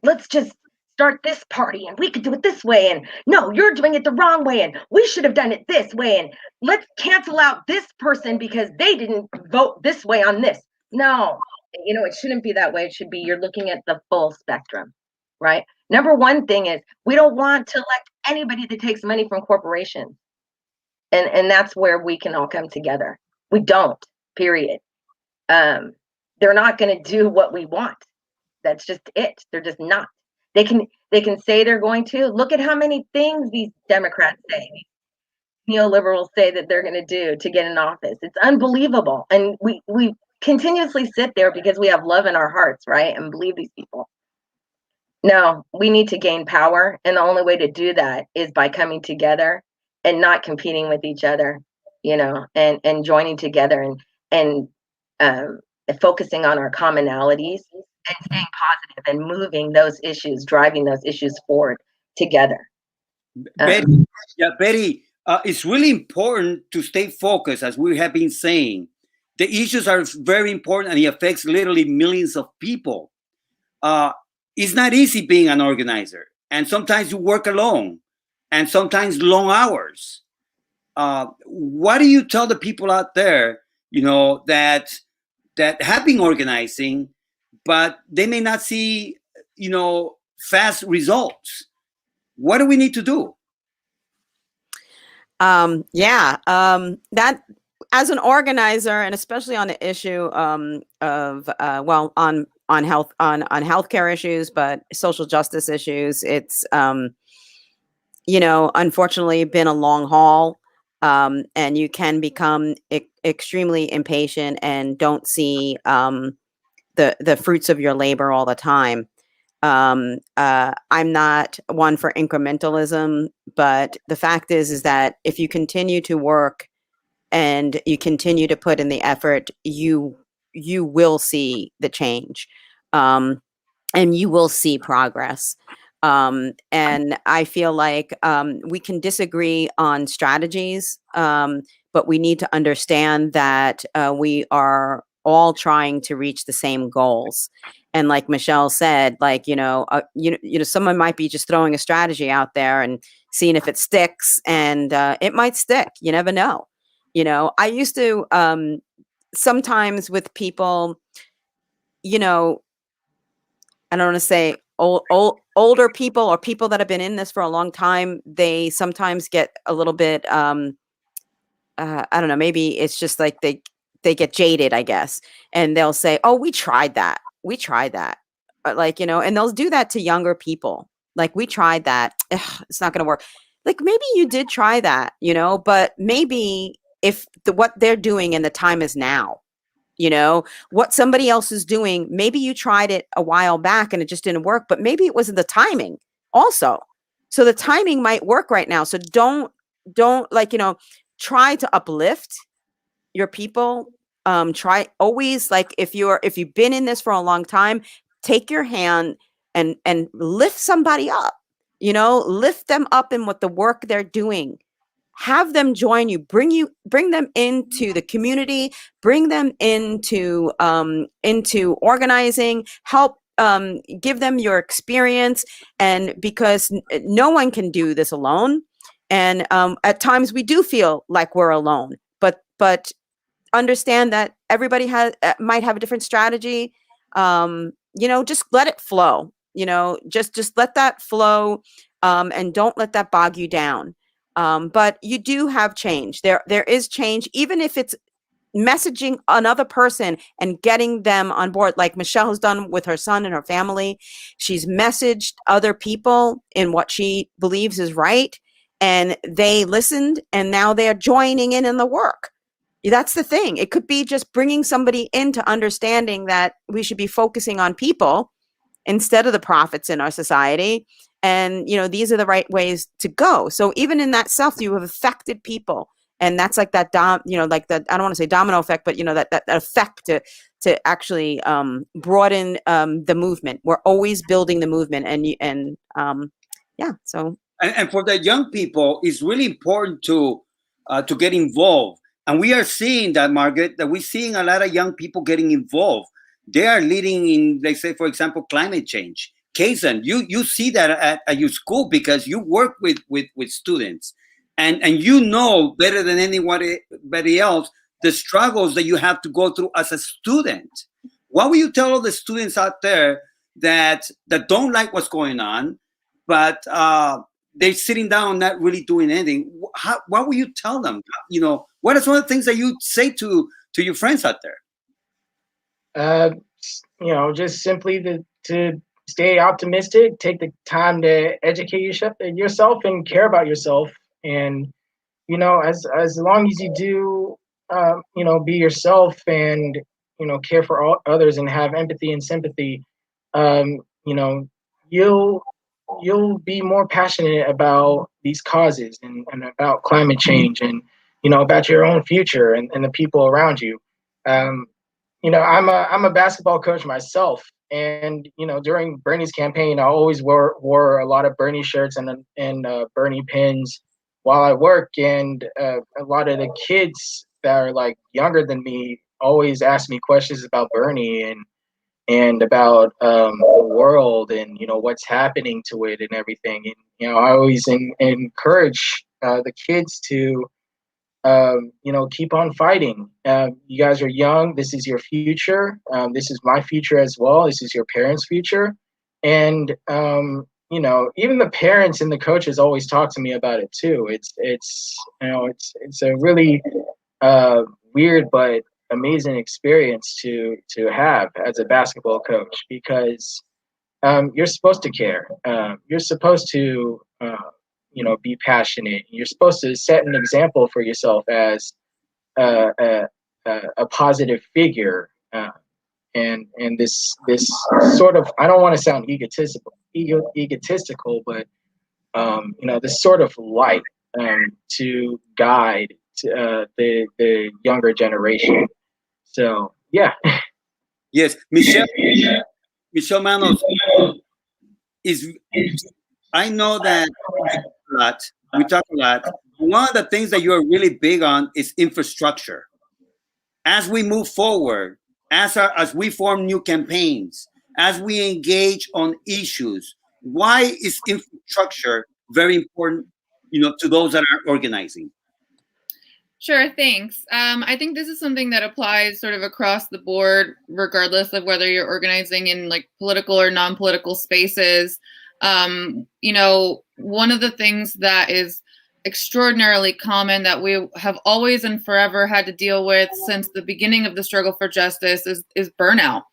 let's just start this party and we could do it this way, and no, you're doing it the wrong way and we should have done it this way, and let's cancel out this person because they didn't vote this way on this. No, it shouldn't be that way. It should be you're looking at the full spectrum, right? Number one thing is we don't want to elect anybody that takes money from corporations, and that's where we can all come together. We don't, period. They're not going to do what we want. That's just it. They're just not. They can say they're going to. Look at how many things these Democrats say, neoliberals say that they're going to do to get in office. It's unbelievable. And we continuously sit there because we have love in our hearts, right? And believe these people. No, we need to gain power. And the only way to do that is by coming together and not competing with each other, and joining together and focusing on our commonalities and staying positive and moving those issues, driving those issues forward together. Betty, it's really important to stay focused, as we have been saying. The issues are very important, and it affects literally millions of people. It's not easy being an organizer, and sometimes you work alone, and sometimes long hours. What do you tell the people out there, that have been organizing, but they may not see, fast results? What do we need to do? That as an organizer, and especially on the issue of on health on healthcare issues, but social justice issues, it's unfortunately been a long haul, and you can become extremely impatient and don't see the fruits of your labor all the time. I'm not one for incrementalism, but the fact is that if you continue to work and you continue to put in the effort, you you will see the change, and you will see progress. And I feel like we can disagree on strategies, but we need to understand that we are all trying to reach the same goals. And like Michelle said, like, someone might be just throwing a strategy out there and seeing if it sticks, and it might stick. You never know. I used to sometimes with people, I don't want to say older people or people that have been in this for a long time, they sometimes get a little bit, I don't know, maybe it's just like they get jaded, I guess. And they'll say, oh, we tried that. We tried that. And they'll do that to younger people. Like, we tried that. Ugh, it's not going to work. Like, maybe you did try that, but maybe if what they're doing and the time is now, what somebody else is doing, maybe you tried it a while back and it just didn't work, but maybe it wasn't the timing also. So the timing might work right now. So don't try to uplift your people. Try always, like, if you've been in this for a long time, take your hand and lift somebody up, lift them up in what the work they're doing. Have them join you, bring them into the community, bring them into organizing, help give them your experience. And because no one can do this alone. And at times we do feel like we're alone, but understand that everybody might have a different strategy. Just let it flow, just let that flow, and don't let that bog you down. But you do have change. There is change, even if it's messaging another person and getting them on board, like Michelle has done with her son and her family. She's messaged other people in what she believes is right, and they listened, and now they're joining in the work. That's the thing. It could be just bringing somebody into understanding that we should be focusing on people instead of the profits in our society. And, these are the right ways to go. So even in that self, you have affected people. And that's like that, I don't want to say domino effect, but, that effect to actually broaden the movement. We're always building the movement. So. And for the young people, it's really important to get involved. And we are seeing that, Margaret, that we're seeing a lot of young people getting involved. They are leading in, let's say, for example, climate change. Kaison, you see that at your school because you work with students, and you know better than anybody else the struggles that you have to go through as a student. What will you tell all the students out there that don't like what's going on, but they're sitting down not really doing anything? What will you tell them? What are some of the things that you say to your friends out there? Just simply to stay optimistic, take the time to educate yourself and care about yourself. And, as long as you do, be yourself and, care for all others and have empathy and sympathy, you'll be more passionate about these causes and about climate change and, about your own future and the people around you. I'm a basketball coach myself, and during Bernie's campaign, I always wore a lot of Bernie shirts and Bernie pins while I work, and a lot of the kids that are like younger than me always ask me questions about Bernie and about the world and what's happening to it and everything. And I always encourage the kids to keep on fighting. You guys are young. This is your future. This is my future as well. This is your parents' future. And, even the parents and the coaches always talk to me about it too. It's a really weird but amazing experience to have as a basketball coach, because you're supposed to care. You're supposed to be passionate. You're supposed to set an example for yourself as a positive figure, and this sort of, I don't want to sound egotistical, but this sort of light to guide the younger generation. So Yeah. Yes, Michelle Manos is. I know that a lot. We talk a lot. One of the things that you're really big on is infrastructure. As we move forward, as we form new campaigns, as we engage on issues, why is infrastructure very important? To those that are organizing. Sure, thanks. I think this is something that applies sort of across the board, regardless of whether you're organizing in like political or non-political spaces. One of the things that is extraordinarily common that we have always and forever had to deal with since the beginning of the struggle for justice is burnout,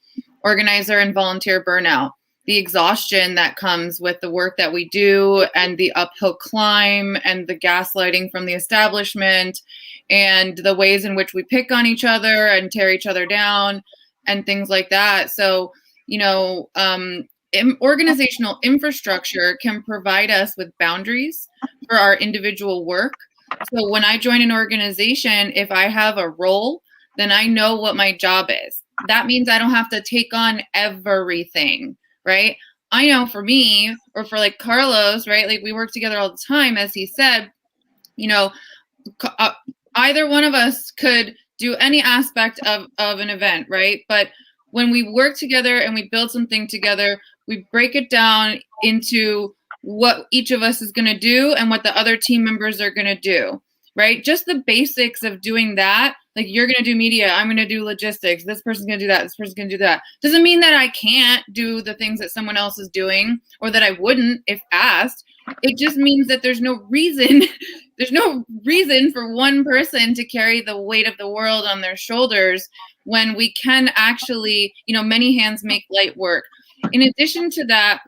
organizer and volunteer burnout. The exhaustion that comes with the work that we do and the uphill climb and the gaslighting from the establishment and the ways in which we pick on each other and tear each other down and things like that. So, organizational infrastructure can provide us with boundaries for our individual work. So when I join an organization, if I have a role, then I know what my job is. That means I don't have to take on everything, right? I know for me, or for like Carlos, right? Like we work together all the time, as he said, either one of us could do any aspect of an event, right? But when we work together and we build something together, we break it down into what each of us is going to do and what the other team members are going to do, right? Just the basics of doing that. Like you're going to do media, I'm going to do logistics, this person's going to do that, this person's going to do that. Doesn't mean that I can't do the things that someone else is doing or that I wouldn't if asked. It just means that there's no reason for one person to carry the weight of the world on their shoulders when we can actually, many hands make light work. In addition to that,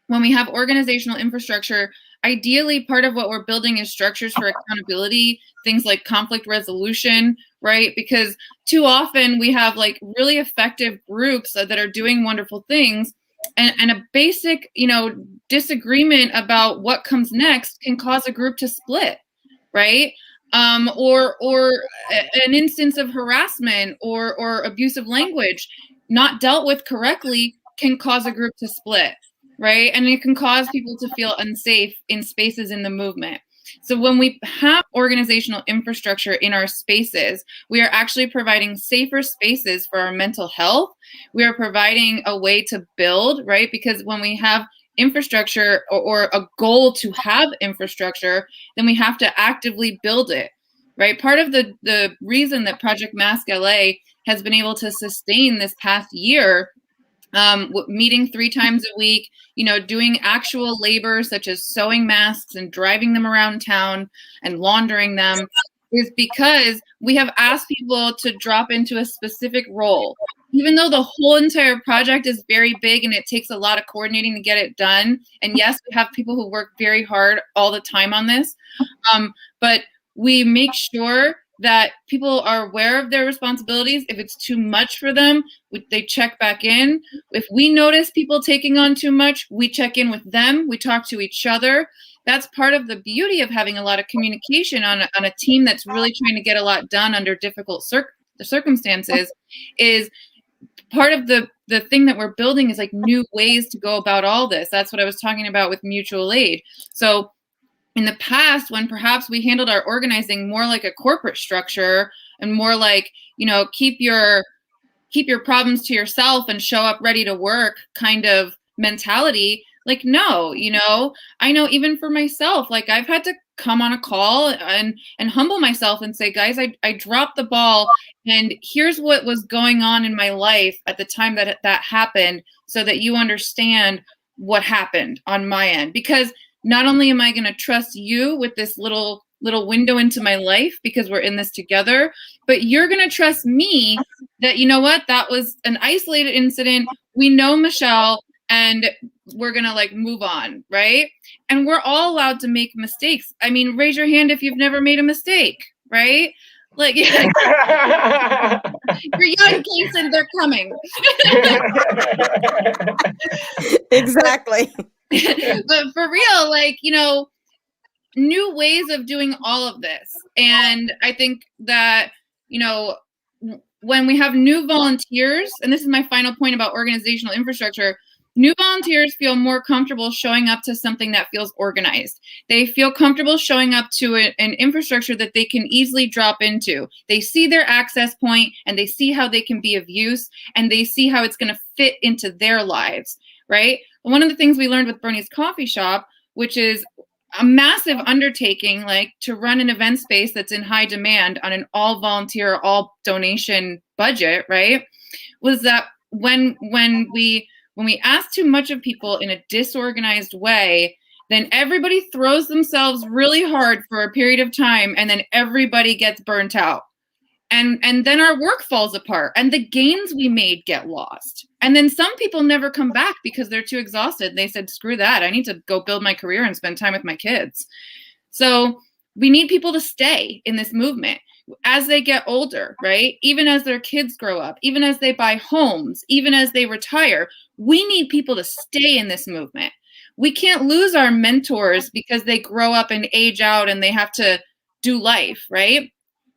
when we have organizational infrastructure, ideally part of what we're building is structures for accountability, things like conflict resolution, right? Because too often we have like really effective groups that are doing wonderful things, and a basic, disagreement about what comes next can cause a group to split, right? Or an instance of harassment or abusive language not dealt with correctly can cause a group to split, right? And it can cause people to feel unsafe in spaces in the movement. So when we have organizational infrastructure in our spaces, we are actually providing safer spaces for our mental health. We are providing a way to build, right? Because when we have infrastructure or a goal to have infrastructure, then we have to actively build it, right? Part of the reason that Project Mask LA has been able to sustain this past year, meeting 3 times a week, doing actual labor such as sewing masks and driving them around town and laundering them, is because we have asked people to drop into a specific role. Even though the whole entire project is very big and it takes a lot of coordinating to get it done, and yes, we have people who work very hard all the time on this, but we make sure that people are aware of their responsibilities. If it's too much for them, they check back in. If we notice people taking on too much, we check in with them. We talk to each other. That's part of the beauty of having a lot of communication on a team that's really trying to get a lot done under difficult circumstances. Is part of the thing that we're building is like new ways to go about all this. That's what I was talking about with mutual aid. So in the past, when perhaps we handled our organizing more like a corporate structure and more like, keep your problems to yourself and show up ready to work kind of mentality, like, no, I know even for myself, like I've had to come on a call and humble myself and say, guys, I dropped the ball, and here's what was going on in my life at the time that happened, so that you understand what happened on my end. Because not only am I going to trust you with this little window into my life because we're in this together, but you're going to trust me that, that was an isolated incident. We know Michelle and we're going to like move on, right? And we're all allowed to make mistakes. I mean, raise your hand if you've never made a mistake, right? Like, you're young, Kaison, they're coming. Exactly. But for real, like, new ways of doing all of this. And I think that, when we have new volunteers, and this is my final point about organizational infrastructure, new volunteers feel more comfortable showing up to something that feels organized. They feel comfortable showing up to an infrastructure that they can easily drop into. They see their access point and they see how they can be of use, and they see how it's going to fit into their lives, right? One of the things we learned with Bernie's Coffee Shop, which is a massive undertaking, like to run an event space that's in high demand on an all volunteer, all donation budget, right? Was that when we ask too much of people in a disorganized way, then everybody throws themselves really hard for a period of time, and then everybody gets burnt out. And then our work falls apart, and the gains we made get lost. And then some people never come back because they're too exhausted. They said, screw that. I need to go build my career and spend time with my kids. So we need people to stay in this movement as they get older, right? Even as their kids grow up, even as they buy homes, even as they retire, we need people to stay in this movement. We can't lose our mentors because they grow up and age out and they have to do life, right?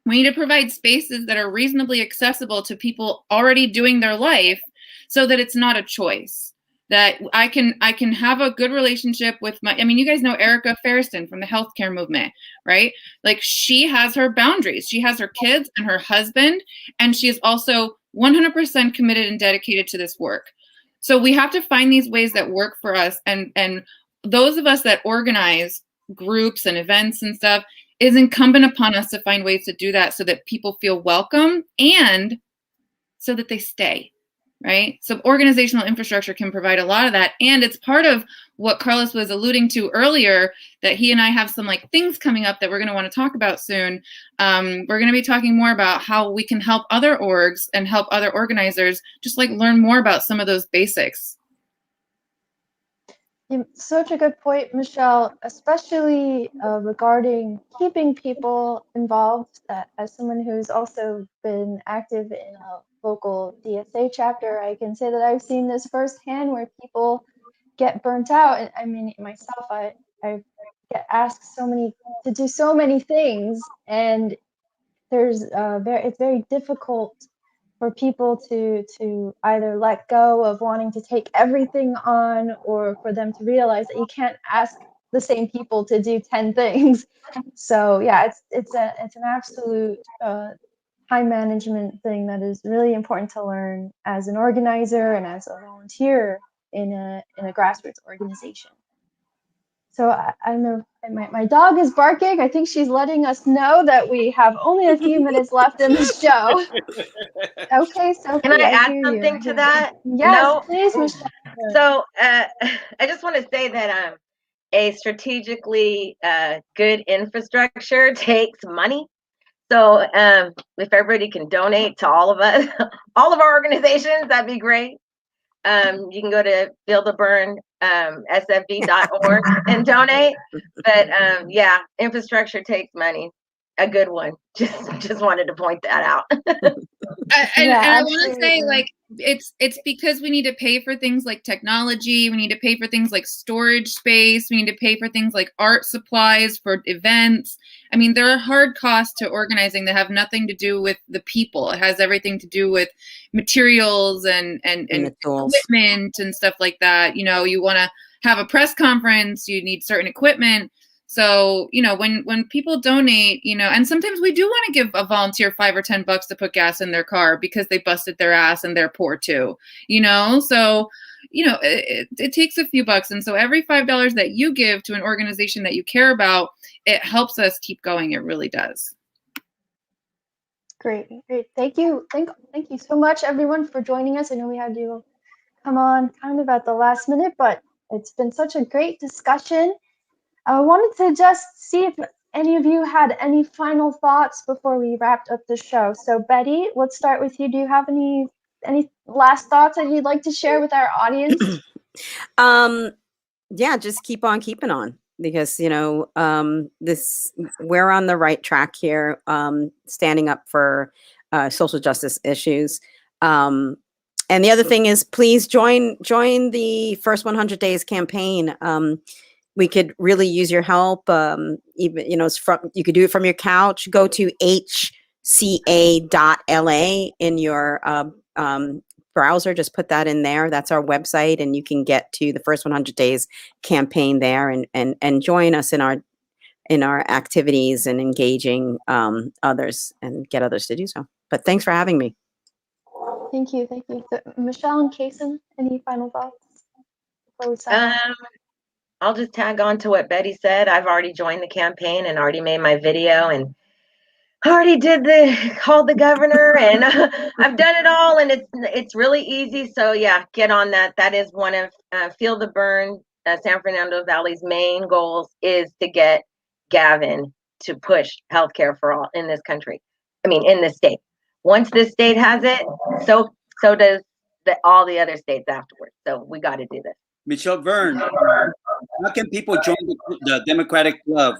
We need to provide spaces that are reasonably accessible to people already doing their life so that it's not a choice. That I can have a good relationship with you guys know Erica Ferriston from the healthcare movement, right? Like, she has her boundaries. She has her kids and her husband, and she is also 100% committed and dedicated to this work. So we have to find these ways that work for us. And those of us that organize groups and events and stuff, is incumbent upon us to find ways to do that so that people feel welcome and so that they stay, right? So organizational infrastructure can provide a lot of that. And it's part of what Carlos was alluding to earlier, that he and I have some things coming up that we're going to want to talk about soon. We're going to be talking more about how we can help other orgs and help other organizers just learn more about some of those basics. Such a good point, Michelle, especially regarding keeping people involved. That as someone who's also been active in a local DSA chapter, I can say that I've seen this firsthand where people get burnt out. And I mean, myself, I get asked to do so many things, and it's very difficult for people to either let go of wanting to take everything on, or for them to realize that you can't ask the same people to do 10 things. So yeah, it's an absolute time management thing that is really important to learn as an organizer and as a volunteer in a grassroots organization. So I don't know, my dog is barking. I think she's letting us know that we have only a few minutes left in the show. Okay, Sophie, Can I add hear something you. to that? Yes, No? please, Michelle. So I just want to say that a strategically good infrastructure takes money. So if everybody can donate to all of us, all of our organizations, that'd be great. You can go to buildabern.sfv.org and donate. But yeah, infrastructure takes money. A good one. Just wanted to point that out. And I want to say, it's because we need to pay for things like technology. We need to pay for things like storage space. We need to pay for things like art supplies for events. I mean, there are hard costs to organizing that have nothing to do with the people. It has everything to do with materials and equipment and stuff like that. You know, you want to have a press conference, you need certain equipment. So, you know, when people donate, you know, and sometimes we do want to give a volunteer $5 or $10 to put gas in their car because they busted their ass and they're poor too, you know? So, you know, it takes a few bucks. And so every $5 that you give to an organization that you care about, it helps us keep going. It really does. Great. Thank you. Thank you so much, everyone, for joining us. I know we had you come on kind of at the last minute, but it's been such a great discussion. I wanted to just see if any of you had any final thoughts before we wrapped up the show. So Betty, let's start with you. Do you have any last thoughts that you'd like to share with our audience? Yeah, just keep on keeping on, because, you know, we're on the right track here, standing up for social justice issues. And the other thing is, please join the First 100 Days campaign. We could really use your help. Even, you know, you could do it from your couch. Go to in your browser. Just put that in there. That's our website, and you can get to the First 100 Days campaign there and join us in our activities and engaging others and get others to do so. But thanks for having me. Thank you. So, Michelle and Kaison, any final thoughts before we sign off? I'll just tag on to what Betty said. I've already joined the campaign and already made my video and already called the governor, and I've done it all, and it's really easy. So yeah, get on that. That is one of Feel the Bern, San Fernando Valley's main goals, is to get Gavin to push healthcare for all in this country. I mean, in this state. Once this state has it, so does all the other states afterwards. So we got to do this. Michelle Verne, how can people join the Democratic Club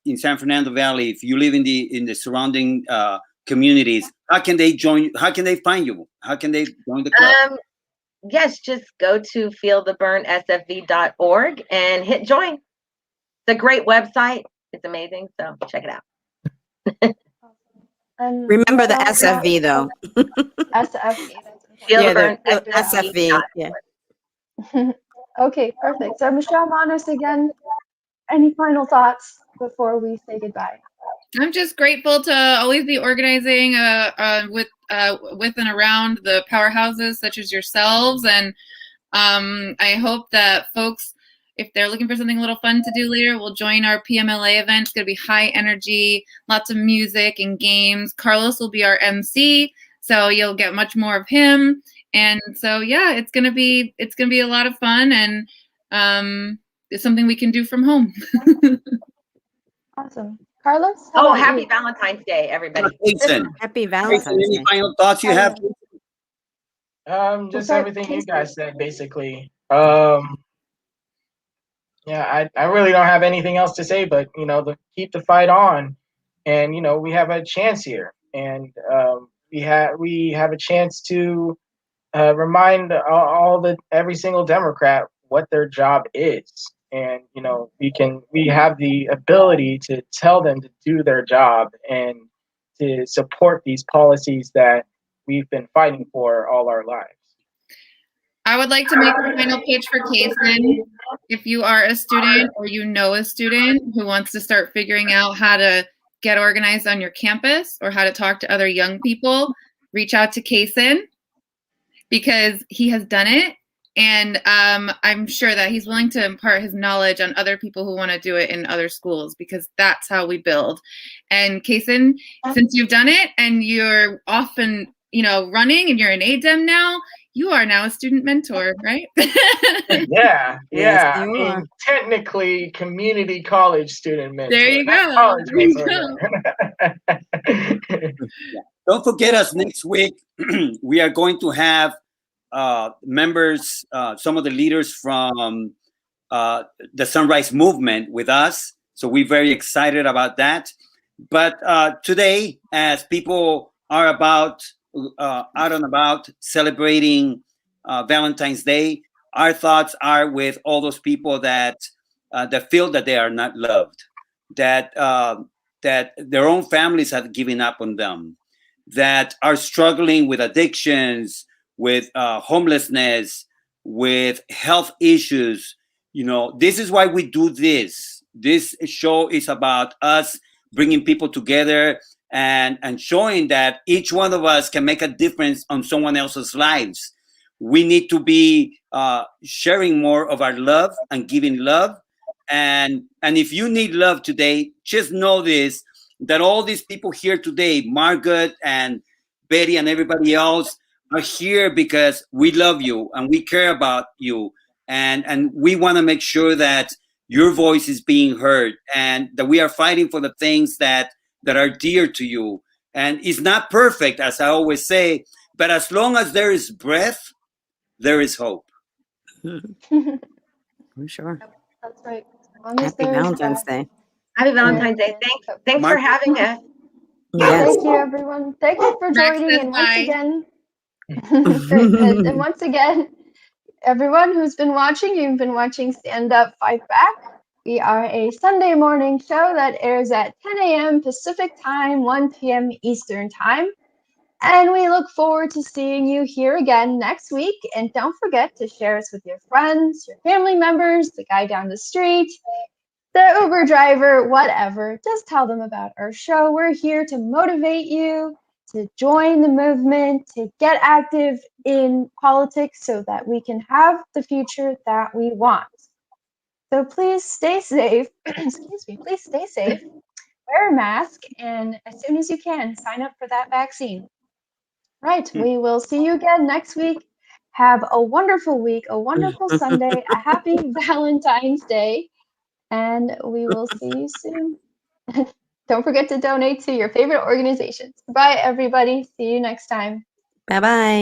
in San Fernando Valley? If you live in the surrounding communities, how can they join? How can they find you? How can they join the club? Yes, just go to feelthebernsfv.org and hit join. It's a great website. It's amazing. So check it out. Remember the SFV though. SFV. Feel the Bern, SFV. Yeah. Okay, perfect. So Michelle Manos again. Any final thoughts before we say goodbye? I'm just grateful to always be organizing with and around the powerhouses such as yourselves, and I hope that folks, if they're looking for something a little fun to do later, will join our PMLA event. It's going to be high energy, lots of music and games. Carlos will be our MC, so you'll get much more of him. And so yeah, it's going to be a lot of fun, and it's something we can do from home. Awesome. Carlos? Happy Valentine's Day, everybody. Happy Valentine's Day. Any final thoughts you have? Just everything you guys said, basically. Yeah, I really don't have anything else to say, but keep the fight on, and we have a chance here, and we have a chance to remind every single Democrat what their job is, and we have the ability to tell them to do their job and to support these policies that we've been fighting for all our lives. I would like to make a final pitch for Kaison. If you are a student or a student who wants to start figuring out how to get organized on your campus or how to talk to other young people, reach out to Kaison, because he has done it. And I'm sure that he's willing to impart his knowledge on other people who want to do it in other schools, because that's how we build. And Kaison, since you've done it and you're often, running and you're an ADEM now, you are now a student mentor, right? Yeah. Yes, I mean, technically community college student mentor. There you go. College mentor. Don't forget us next week. We are going to have members, some of the leaders from the Sunrise Movement with us. So we're very excited about that. But today, as people are out and about celebrating Valentine's Day, our thoughts are with all those people that feel that they are not loved, that their own families have given up on them, that are struggling with addictions, with homelessness, with health issues. This is why we do this. This show is about us bringing people together and showing that each one of us can make a difference on someone else's lives. We need to be sharing more of our love and giving love. And if you need love today, just know this, that all these people here today, Margaret and Betty and everybody else, are here because we love you and we care about you. And we want to make sure that your voice is being heard and that we are fighting for the things that are dear to you. And it's not perfect, as I always say, but as long as there is breath, there is hope. For sure. That's right. Happy Valentine's Day. Happy Valentine's Day. Thanks for having us. Yes. Thank you, everyone. Thank you for joining. And once again, and once again, everyone who's been watching, you've been watching Stand Up, Fight Back. We are a Sunday morning show that airs at 10 a.m. Pacific Time, 1 p.m. Eastern Time. And we look forward to seeing you here again next week. And don't forget to share us with your friends, your family members, the guy down the street, the Uber driver, whatever. Just tell them about our show. We're here to motivate you, to join the movement, to get active in politics so that we can have the future that we want. So please stay safe. Excuse me, please stay safe. Wear a mask, and as soon as you can, sign up for that vaccine. Right, we will see you again next week. Have a wonderful week, a wonderful Sunday, a happy Valentine's Day, and we will see you soon. Don't forget to donate to your favorite organizations. Bye, everybody. See you next time. Bye bye.